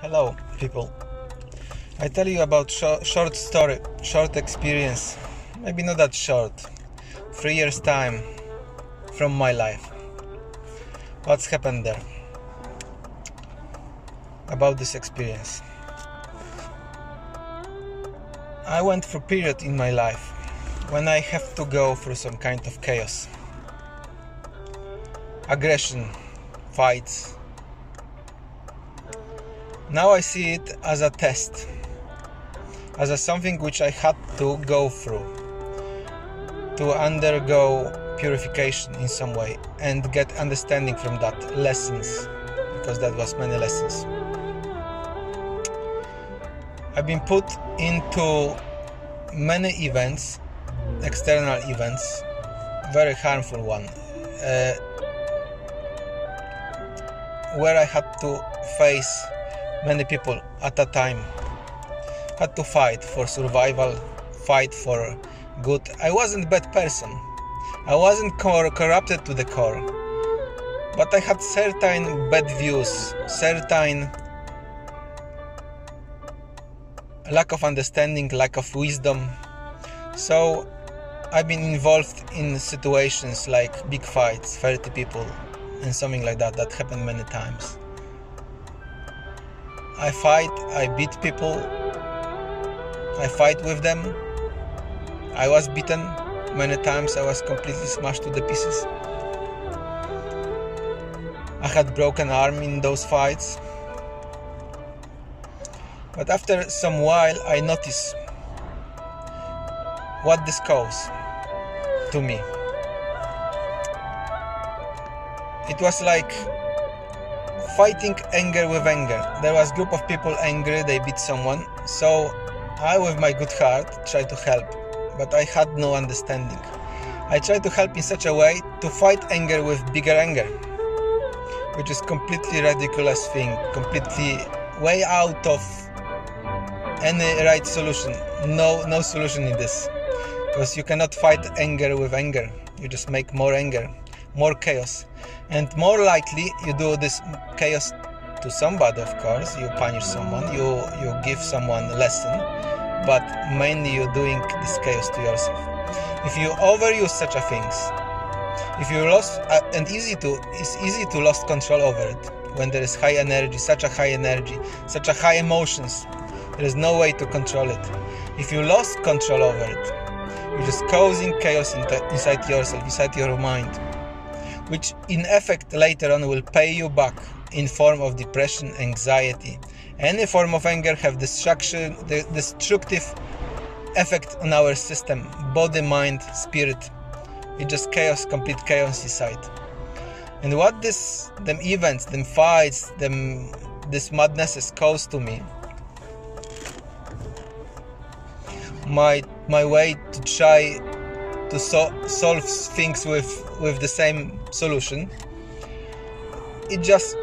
Hello, people. I tell you about short story, short experience, maybe not that short, 3 years time from my life. What's happened there? About this experience. I went through a period in my life when I have to go through some kind of chaos. Aggression, fights. Now I see it as a test, as something which I had to go through, to undergo purification in some way and get understanding from that, lessons, because that was many lessons. I've been put into many events, external events, very harmful one, where I had to face many people at a time, had to fight for survival, fight for good. I wasn't a bad person, I wasn't corrupted to the core, but I had certain bad views, certain lack of understanding, lack of wisdom. So I've been involved in situations like big fights, 30 people and something like that happened many times. I fight, I beat people, I fight with them. I was beaten many times, I was completely smashed to the pieces. I had broken arm in those fights. But after some while I noticed what this caused to me. It was like fighting anger with anger. There was a group of people angry, they beat someone. So I, with my good heart, tried to help, but I had no understanding. I tried to help in such a way to fight anger with bigger anger, which is completely ridiculous thing, completely way out of any right solution. No solution in this, because you cannot fight anger with anger. You just make more anger, more chaos. And more likely you do this chaos to somebody, of course. You punish someone, you give someone a lesson, but mainly you're doing this chaos to yourself. If you overuse such a things, if you lost, it's easy to lose control over it when there is high energy, such a high emotions. There is no way to control it. If you lost control over it, you're just causing chaos inside yourself, inside your mind, which in effect later on will pay you back in form of depression, anxiety. Any form of anger have destructive effect on our system, body, mind, spirit. It's just chaos, complete chaos inside. And what them events, them fights, this madnesses caused to me, my way to try to solve things with the same solution, it just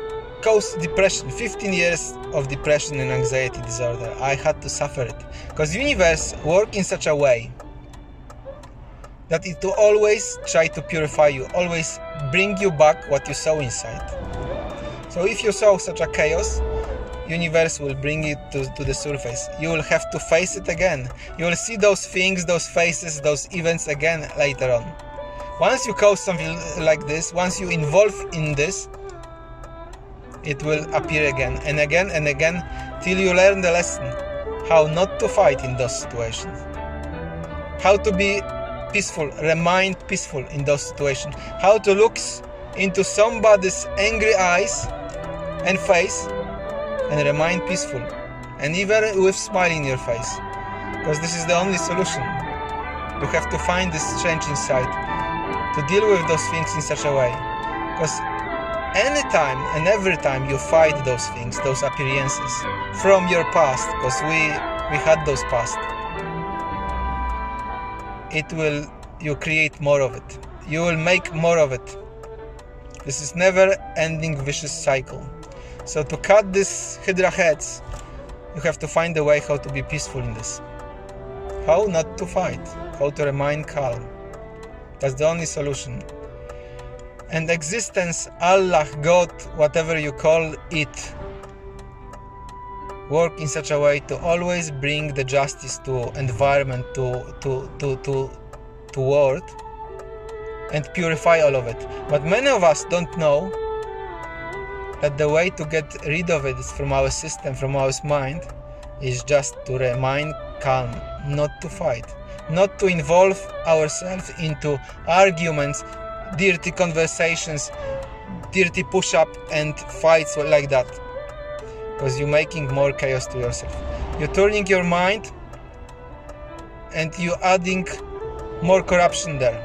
caused depression. 15 years of depression and anxiety disorder. I had to suffer it, because universe works in such a way that it will always try to purify you, always bring you back what you saw inside. So if you saw such a chaos, universe will bring it to the surface. You will have to face it again. You will see those things, those faces, those events again later on. Once you cause something like this, once you involve in this, it will appear again and again and again till you learn the lesson how not to fight in those situations, how to be peaceful, remain peaceful in those situations, how to look into somebody's angry eyes and face and remain peaceful, and even with smile in your face, because this is the only solution. You have to find this change inside to deal with those things in such a way, because anytime and every time you fight those things, those appearances from your past, because we had those past, you create more of it, you will make more of it. This is never ending vicious cycle. So to cut these hydra heads, you have to find a way how to be peaceful in this, how not to fight, how to remain calm. That's the only solution. And existence, Allah, God, whatever you call it, work in such a way to always bring the justice to environment, to world, and purify all of it. But many of us don't know that the way to get rid of it from our system, from our mind, is just to remain calm, not to fight, not to involve ourselves into arguments, dirty conversations, dirty push-up and fights like that. Because you're making more chaos to yourself. You're turning your mind and you're adding more corruption there,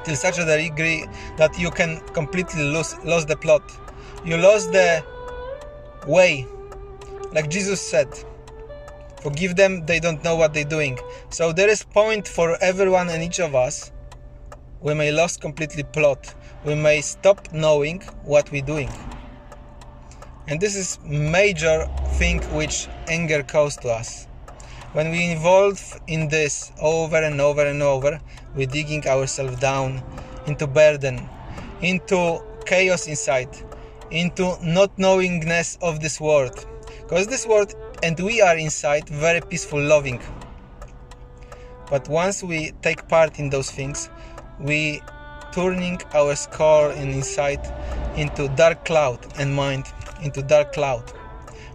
till such a degree that you can completely lose the plot. You lost the way. Like Jesus said, forgive them, they don't know what they're doing. So there is point for everyone and each of us. We may lose completely plot. We may stop knowing what we're doing. And this is major thing which anger causes to us. When we involve in this over and over and over, we're digging ourselves down into burden, into chaos inside, into not knowingness of this world. Because this world and we are inside very peaceful, loving. But once we take part in those things, we turning our skull and inside into dark cloud and mind into dark cloud.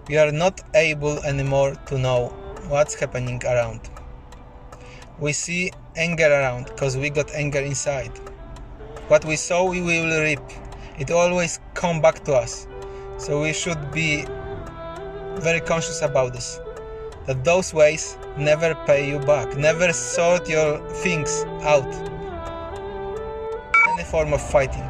We are not able anymore to know what's happening around. We see anger around because we got anger inside. What we sow, we will reap. It always come back to us. So we should be very conscious about this. That those ways never pay you back. Never sort your things out. Any form of fighting.